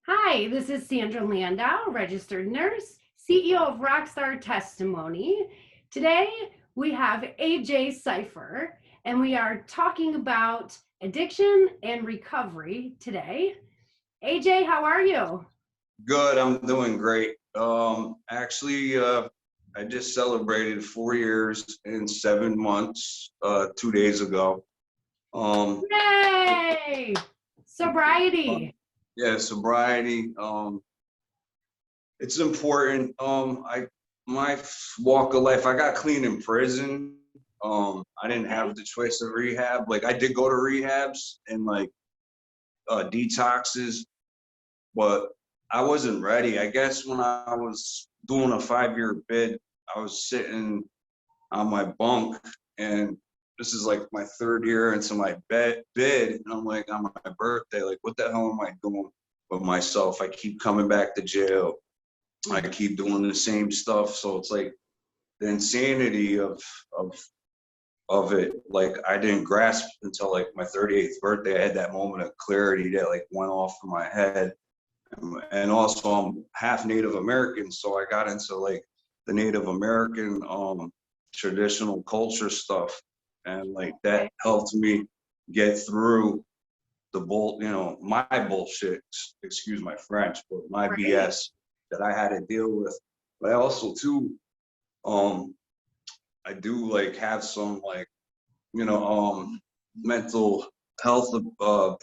Hi, this is Sandra Landau, registered nurse, CEO of Rockstar Testimony. Today we have AJ Syfer, and we are talking about addiction and recovery today. AJ, how are you? Good, I'm doing great. I just celebrated 4 years and 7 months, 2 days ago. Um, Yay! uh, Sobriety. yeah, sobriety. It's important. My walk of life, I got clean in prison. I didn't have the choice of rehab. Like I did go to rehabs and detoxes, but I wasn't ready. I guess when I was doing a 5-year bid, I was sitting on my bunk, and this is like my third year into my bid, and I'm like on my birthday, like what the hell am I doing with myself? I keep coming back to jail. I keep doing the same stuff. So it's like the insanity of of it. Like I didn't grasp until like my 38th birthday. I had that moment of clarity that like went off in my head. And also I'm half Native American, so I got into like the Native American traditional culture stuff, and like that Okay. helped me get through my bullshit, excuse my French, but my Right. BS that I had to deal with. But I also too, um I do like have some like you know mental health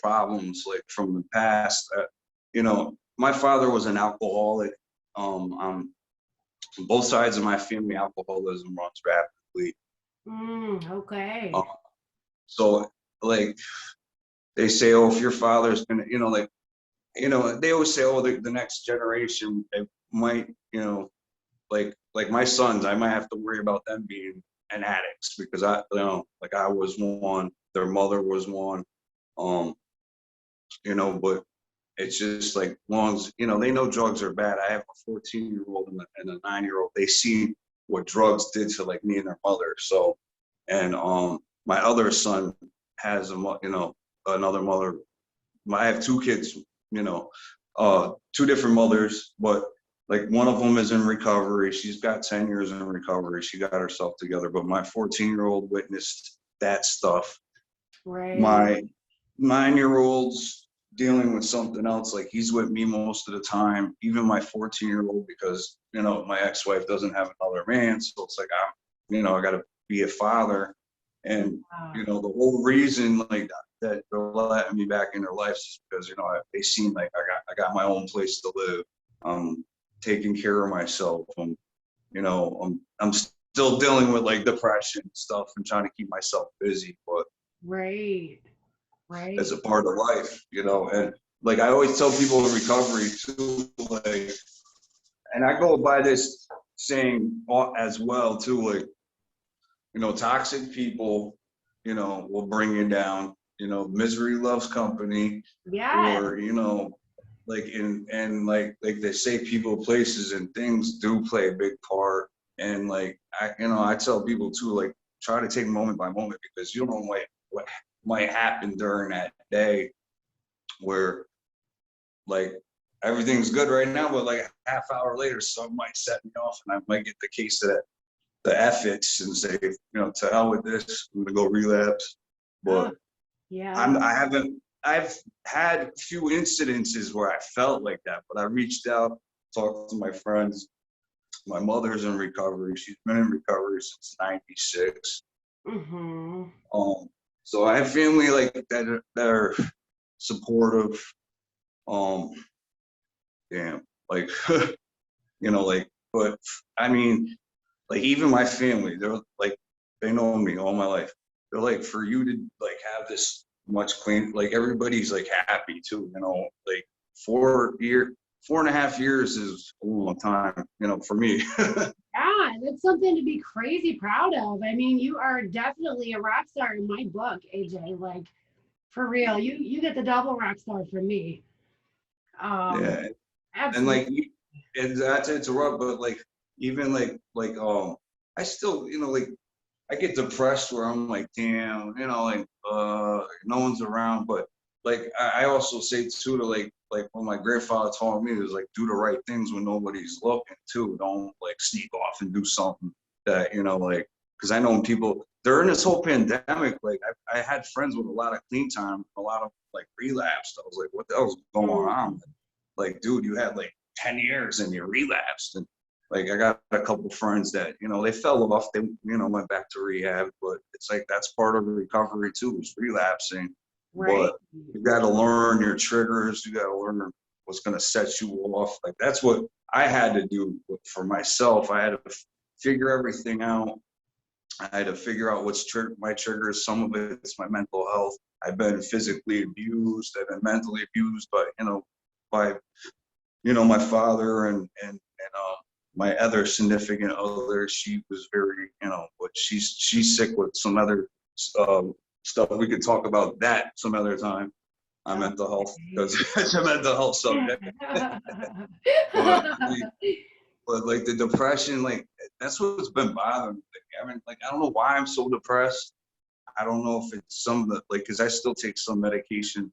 problems like from the past. My father was an alcoholic. On both sides of my family, alcoholism runs rapidly. Okay. Um, so, like they say, oh, if your father's gonna, they always say, oh, the next generation, it might, like my sons, I might have to worry about them being an addicts because like I was one, their mother was one, um, but it's just like long as they know drugs are bad. I have a 14-year-old and a 9-year-old. They see what drugs did to like me and their mother. So, and my other son has another mother. I have two kids, you know, two different mothers, but like one of them is in recovery. She's got 10 years in recovery. She got herself together. But my 14-year-old witnessed that stuff. Right. My 9-year-old's dealing with something else. Like he's with me most of the time, even my 14-year-old, because my ex-wife doesn't have another man. So it's like I got to be a father, and the whole reason like that they're letting me back in their lives is because they seem like I got my own place to live. I'm taking care of myself. I'm still dealing with like depression and stuff and trying to keep myself busy, but Right. as Right. a part of life, and like I always tell people in recovery too, like, and I go by this saying as well too, like, toxic people, will bring you down, misery loves company, Yeah. or, like, and like they say people, places, and things do play a big part. And like, I tell people too, like, try to take moment by moment because you don't know what might happen during that day where like everything's good right now, but like a half hour later, something might set me off, and I might get the case of the ethics and say, to hell with this, I'm gonna go relapse. Oh, But yeah. I've had a few incidences where I felt like that, but I reached out, talked to my friends. My mother's in recovery. She's been in recovery since '96. Mm-hmm. Um, so I have family like that are supportive. Um, Damn, like, like, but I mean, like, even my family, they're like, they know me all my life. They're like, for you to like have this much clean, like everybody's like happy too, like 4.5 years is a long time, for me. Yeah, that's something to be crazy proud of. I mean, you are definitely a rock star in my book, AJ. Like for real, you get the double rock star from me. Um, Yeah, and absolutely. like, and not to interrupt, but like, even like, I still, like, I get depressed where I'm like, damn, like, no one's around. But like, I also say too to like like what my grandfather told me is like, do the right things when nobody's looking too. Don't like sneak off and do something that, you know, like, because I know people during this whole pandemic, like I had friends with a lot of clean time, a lot of like relapsed. I was like, what the hell's going on? Like, dude, you had like 10 years and you relapsed. And like, I got a couple friends that, you know, they fell off, they, you know, went back to rehab, but it's like, that's part of recovery too, is relapsing. Right. But you got to learn your triggers. You got to learn what's going to set you off. Like, that's what I had to do for myself. I had to figure everything out. I had to figure out what's my triggers. Some of it's my mental health. I've been physically abused. I've been mentally abused, but, you know, by, you know, my father and my other significant other. She was very, you know, but she's sick with some other stuff. We could talk about that some other time on mental health, because it's a mental health subject. but like the depression, like that's what's been bothering me. Like, I mean, like, I don't know why I'm so depressed. I don't know if it's some of the, like, because I still take some medication,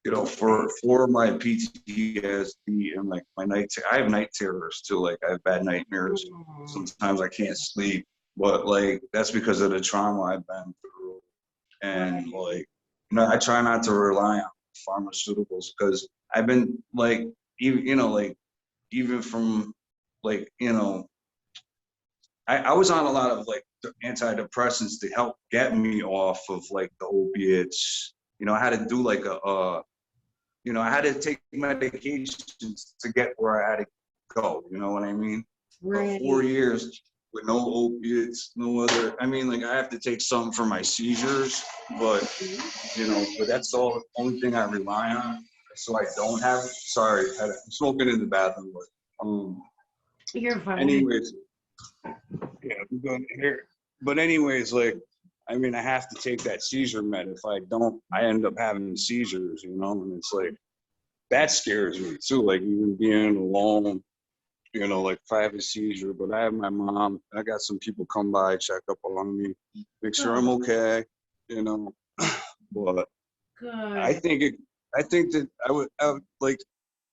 you know, for my PTSD and like my I have night terrors too. Like, I have bad nightmares. Sometimes I can't sleep, but like that's because of the trauma I've been through. And like, you know, I try not to rely on pharmaceuticals, because I've been like, even, you know, like even from like, you know, I was on a lot of like antidepressants to help get me off of like the opiates. You know, I had to do like you know, I had to take medications to get where I had to go. You know what I mean? Right. But 4 years with no opiates, no other. I mean, like, I have to take something for my seizures, but you know, but that's the only thing I rely on. So I don't have. Sorry, I'm smoking in the bathroom. But You're fine. anyways, yeah, I'm going here. But anyways, like, I mean, I have to take that seizure med. If I don't, I end up having seizures, you know, and it's like, that scares me too. Like, even being alone, you know, like if I have a seizure, but I have my mom, I got some people come by, check up on me, make sure I'm okay, you know. But Good. I think that I would like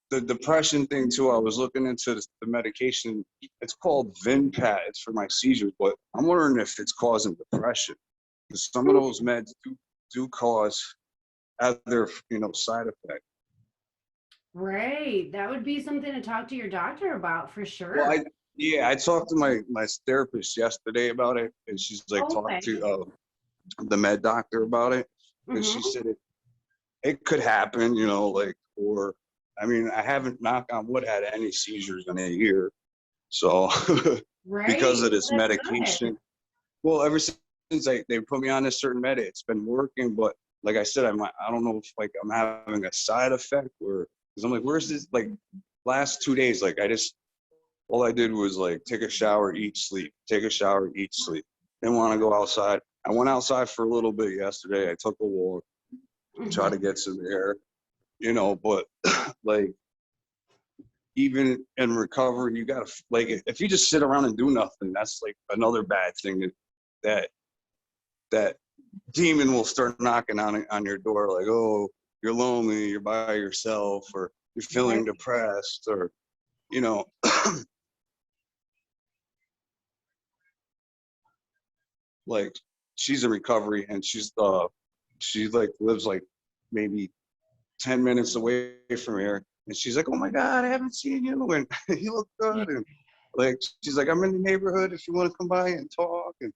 the depression thing too. I was looking into the medication. It's called Vinpat. It's for my seizures, but I'm wondering if it's causing depression, because some of those meds do cause other, you know, side effects. Right. That would be something to talk to your doctor about for sure. Well, I talked to my therapist yesterday about it, and she's like, talk to the med doctor about it, and she said it could happen, you know, like, or I mean, I haven't, knock on wood, had any seizures in a year, so because of this medication. Well, ever since they put me on this certain med, it's been working, but like I said, I don't know if like I'm having a side effect, or because I'm like, where's this, like, last 2 days, like all I did was like take a shower, eat, sleep, take a shower, eat, sleep. Didn't want to go outside. I went outside for a little bit yesterday. I took a walk, try to get some air, you know, but like, even in recovery, you gotta, like, if you just sit around and do nothing, that's like another bad thing, that demon will start knocking on your door, like, oh, you're lonely, you're by yourself, or you're feeling depressed, or, you know. Like, she's in recovery, and she like lives like maybe 10 minutes away from here, and she's like, oh my God, I haven't seen you, and you look good, and like, she's like, I'm in the neighborhood if you want to come by and talk, and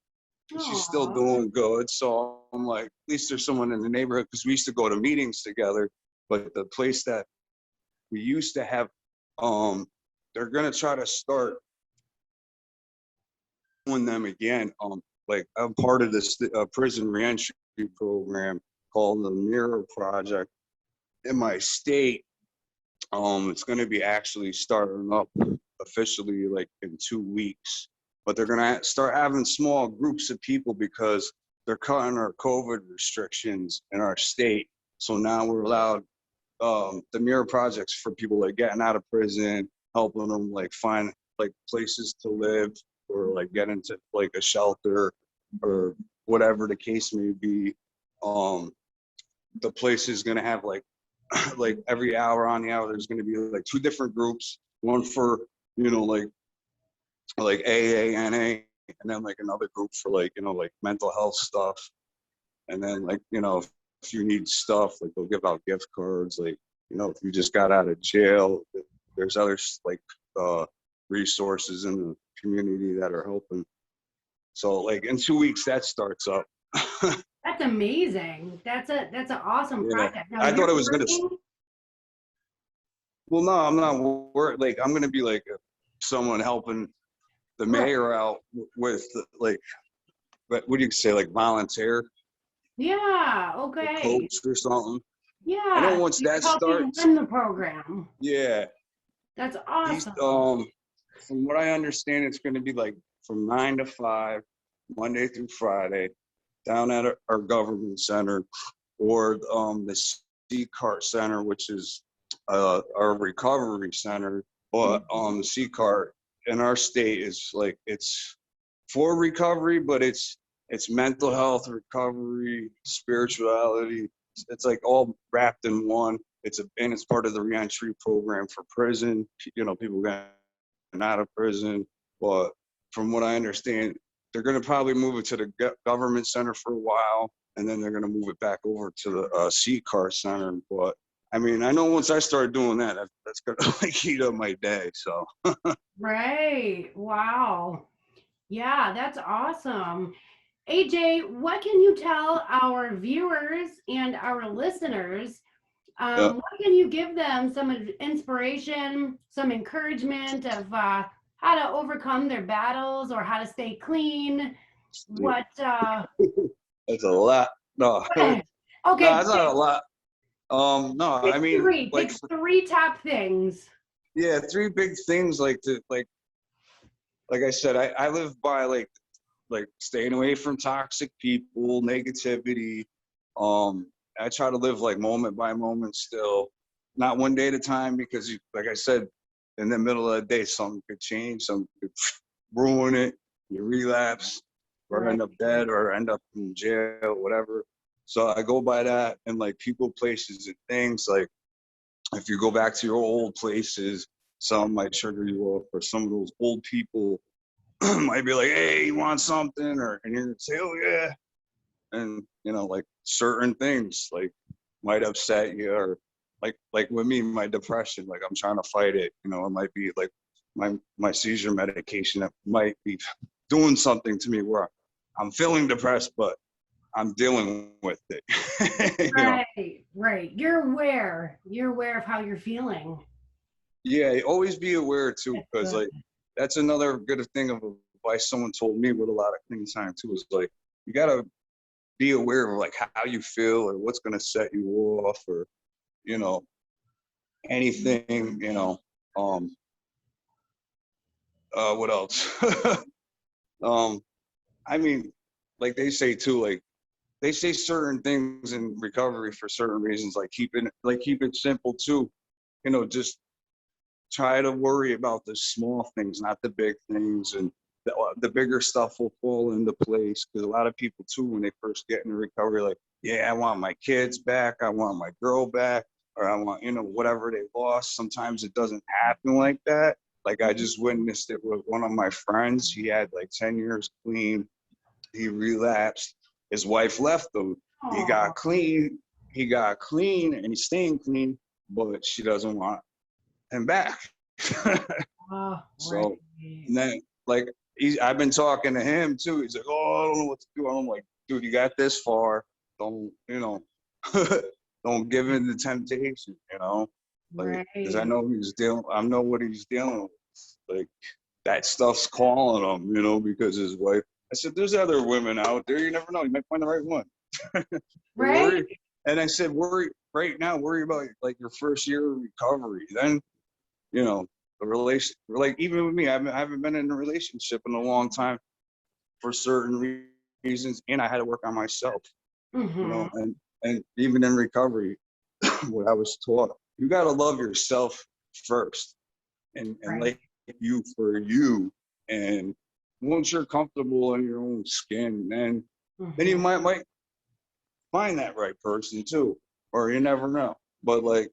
she's still doing good. So I'm like, at least there's someone in the neighborhood, because we used to go to meetings together, but the place that we used to have, they're gonna try to start doing them again. Like, I'm part of this prison reentry program called the Mirror Project in my state. It's going to be actually starting up officially like in 2 weeks, but they're going to start having small groups of people, because they're cutting our COVID restrictions in our state. So now we're allowed the Mirror Projects for people like getting out of prison, helping them like find like places to live, or like get into like a shelter, or whatever the case may be. The place is going to have like like every hour on the hour, there's going to be like 2 different groups, one for, like AA, NA, and then like another group for like, like mental health stuff. And then like, if you need stuff, like they'll give out gift cards, like, if you just got out of jail, there's other like resources in the community that are helping. So like in 2 weeks that starts up. That's amazing. That's an awesome Yeah, project. Now I thought you're it was gonna. working. Well, no, I'm not worried. Like I'm gonna be like someone helping the Right. mayor out with like, what do you say, like volunteer, Yeah. a Okay. coach or something. I know Yeah. once You're that helping starts, run the program. yeah, That's he's awesome. from what I understand, it's going to be like from 9 to 5, Monday through Friday, down at our government center, or the C-Cart Center, which is our recovery center. But the C-Cart in our state is like, it's for recovery, but it's mental health recovery, spirituality. It's like all wrapped in one. And it's part of the reentry program for prison. People getting out of prison. But from what I understand, they're going to probably move it to the government center for a while, and then they're going to move it back over to the C-Cart Center. But I mean, I know once I start doing that, that's going to like heat up my day. So Right. Wow. Yeah, that's awesome. AJ, what can you tell our viewers and our listeners? yeah. What can you give them some inspiration, some encouragement of how to overcome their battles or how to stay clean? What? It's a lot. No, no, Okay, it's not a lot. No, I mean, like, pick three top things. yeah, 3 big things, like I said, I live by like staying away from toxic people, negativity. I try to live like moment by moment still, not one day at a time, because like I said, in the middle of the day, something could change, something could ruin it. You relapse, or Right. end up dead, or end up in jail, whatever. So I go by that, and like people, places, and things. Like if you go back to your old places, some might trigger you off, or some of those old people might be like, "Hey, you want something?" And you're gonna say, "Oh yeah," and like certain things like might upset you, or like with me, my depression, like I'm trying to fight it. It might be like my seizure medication that might be doing something to me where I'm feeling depressed, but I'm dealing with it. Right, right. You're aware. You're aware of how you're feeling. Yeah, always be aware too, That's because good. like that's another good thing of advice someone told me with a lot of clean time too, is like you gotta be aware of like how you feel, or what's gonna set you off, or you know anything. Um, what else? um, I mean, like they say too, like they say certain things in recovery for certain reasons, like keep it simple too. Just try to worry about the small things, not the big things, and the bigger stuff will fall into place. Because a lot of people too, when they first get into recovery, like, yeah, I want my kids back, I want my girl back, or I want whatever they lost. Sometimes it doesn't happen like that. Like I just witnessed it with one of my friends. He had like 10 years clean. He relapsed. His wife left him. He Oh, got clean. He got clean, and he's staying clean, but she doesn't want him back. right. So and then like I've been talking to him too. He's like, "Oh, I don't know what to do." I'm like, "Dude, you got this far. Don't don't give in to temptation. Like because I Right. know I know what he's dealing with. Like that stuff's calling him. Because his wife. I said, "There's other women out there. You never know. You might find the right one." Right. Worry. And I said, "Worry right now. Worry about like your first year of recovery. Then." The relation, like even with me, I haven't been in a relationship in a long time for certain reasons, and I had to work on myself. Mm-hmm. And even in recovery, what I was taught, you got to love yourself first, and Right. like you for you. And once you're comfortable in your own skin, then you Mm-hmm. might find that right person too, or you never know. But like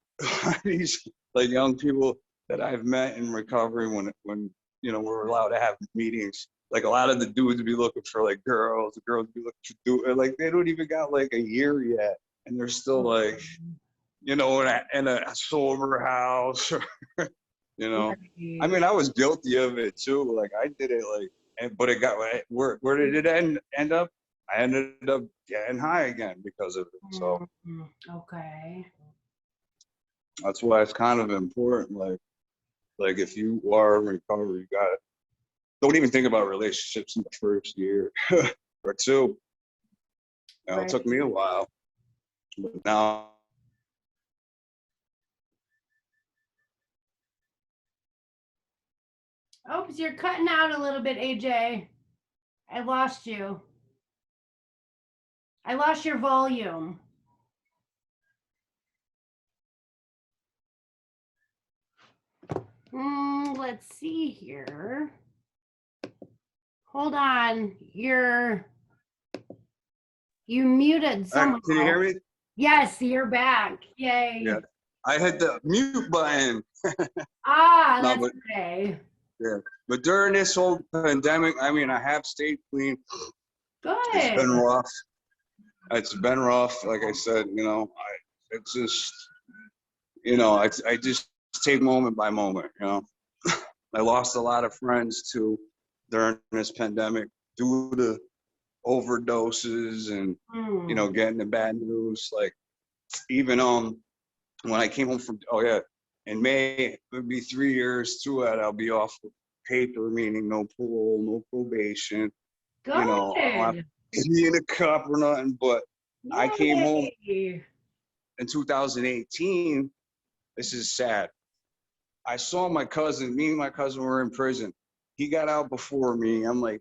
these like young people that I've met in recovery when you know we're allowed to have meetings, like a lot of the dudes would be looking for like girls, the girls would be looking for dudes, like they don't even got like a year yet, and they're still like, you know, in a sober house, you know. I Right. mean, I was guilty of it too. Like I did it, like, but it got where did it end up? I ended up getting high again because of it. So Okay. that's why it's kind of important. Like if you are in recovery, you gotta don't even think about relationships in the first year or two. You know, it Right. took me a while, but now. Oh, you're cutting out a little bit, AJ. I lost you. I lost your volume. Let's see here. Hold on. You muted Can you somehow. hear me? Yes, you're back. Yeah, Yay. I hit the mute button. Ah, No, that's but okay. yeah, but during this whole pandemic, I mean, I have stayed clean. It's Good. been rough. It's been rough. Like I said, you know, it's just, you know, I just take moment by moment. You know, I lost a lot of friends too during this pandemic due to overdoses and you know Mm. getting the bad news. Like even when I came home from in May it would be 3 years through it. I'll be off with paper, meaning no parole, no probation. You know, I don't have Good. to be in a cup or nothing. But I came home Yay. in 2018. This is sad. I saw my cousin. Me and my cousin were in prison. He got out before me. I'm like,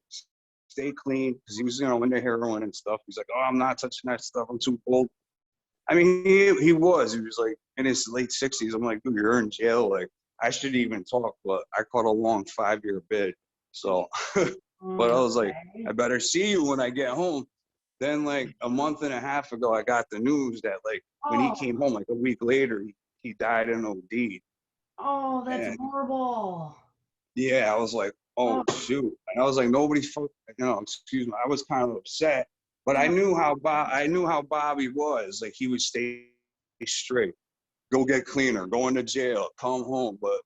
stay clean, because he was, you know, into heroin and stuff. He's like, oh, I'm not touching that stuff. I'm too old. I mean, he was. He was like in his late 60s. I'm like, dude, you're in jail. Like, I shouldn't even talk, but I caught a long 5-year bid. So, but I was like, Okay. I better see you when I get home. Then, like a month and a half ago, I got the news that like when he Oh, came home, like a week later, he died in OD. oh, that's And horrible. yeah, I was like, Oh, oh shoot. And I was like, nobody's, you know, excuse me. I was kind of upset, but I yeah. knew I knew how Bobby was. Like he would stay straight, go get cleaner, go into jail, come home. But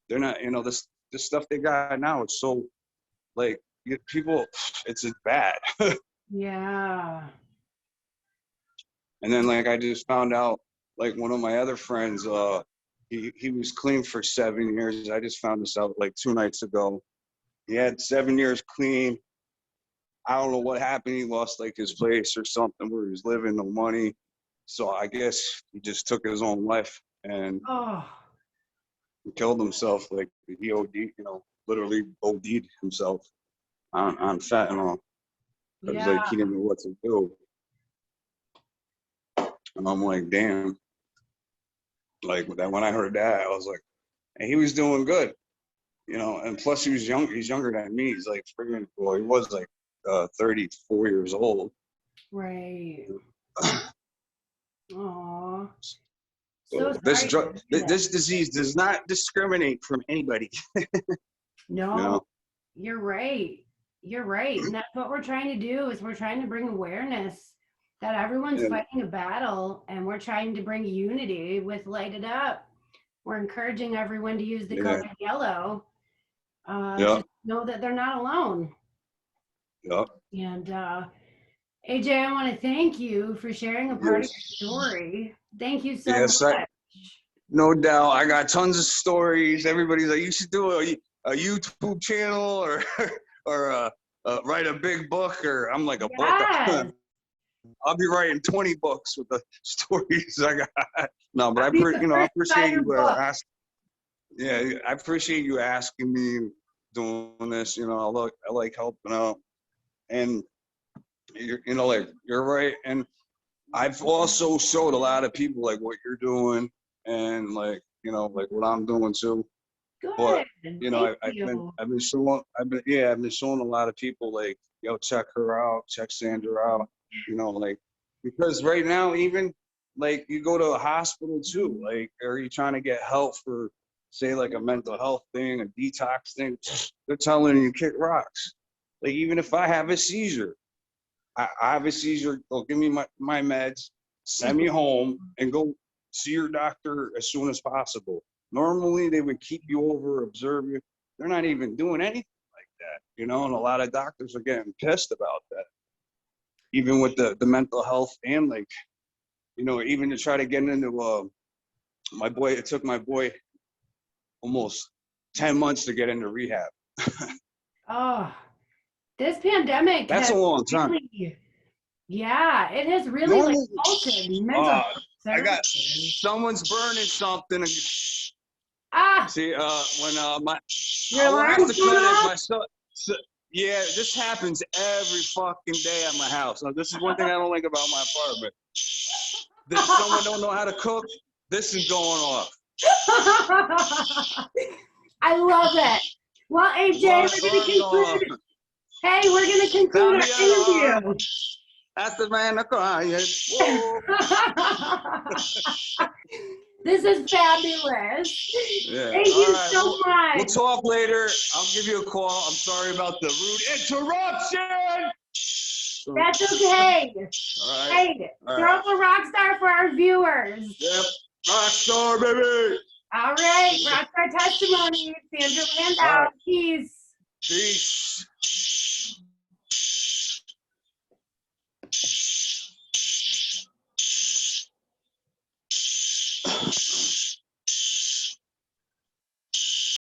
they're not, you know, this stuff they got now. It's so like people, it's bad. Yeah. And then like I just found out, like one of my other friends, he was clean for 7 years. I just found this out like 2 nights ago. He had 7 years clean. I don't know what happened. He lost like his place or something where he was living, no money. So I guess he just took his own life and Oh, killed himself. Like he OD, you know, literally OD'd himself on fentanyl because yeah. like he didn't know what to do. And I'm like, damn. Like that when I heard that, I was like, and he was doing good, you know. And plus he was young. He's younger than me. He's like friggin', well, he was like 34 years old. Right. Oh, so So sorry to hear that. this disease does not discriminate from anybody. You No, know. you're right. You're right. And that's what we're trying to do is we're trying to bring awareness that everyone's And fighting a battle and we're trying to bring unity with Light It Up. We're encouraging everyone to use the yeah, code yellow yeah, to know that they're not alone. yeah. And AJ, I want to thank you for sharing a part of your Yes, story. Thank you so yes. much. No doubt. I got tons of stories. Everybody's like, you should do a YouTube channel or or write a big book. Or I'm like a book. Yes. I'll be writing 20 books with the stories I got. No, but I'll be the I first to buy appreciate your you book. yeah, I appreciate you asking me doing this. You know, I like helping out, and you know, like you're right. And I've also showed a lot of people like what you're doing, and like you know, like what I'm doing too. But Good. you know, Thank you. I've been showing a lot of people like, yo, check her out, check Sandra out. You know, like because right now, even like you go to a hospital too, like, are you trying to get help for, say, like a mental health thing, a detox thing? They're telling you kick rocks. Like, even if I have a seizure, I have a seizure, they'll give me my meds, send me home, and go see your doctor as soon as possible. Normally, they would keep you over, observe you. They're not even doing anything like that, you know, and a lot of doctors are getting pissed about that. Even with the mental health and, like, you know, even to try to get into my boy, it took my boy almost 10 months to get into rehab. Oh, this pandemic That's has a long time. really, yeah, it has really like Normally, halted mental health I got services. someone's burning something. Ah, See, when your I will have alarm's to going cut it. off? My son, yeah, this happens every fucking day at my house. Now, this is one thing I don't like about my apartment. If someone don't know how to cook, this is going off. I love it. Well, AJ, we're going to conclude. Hey, we're going to conclude our interview. That's the man crying. Whoa. This is fabulous. Yeah. Thank you right. so much. We'll talk later. I'll give you a call. I'm sorry about the rude interruption. That's okay. All right. Hey, throw up a rock star for our viewers. Yep. Rock star, baby. All right. Rock star testimony. Sandra Landau. Right. Peace. Peace.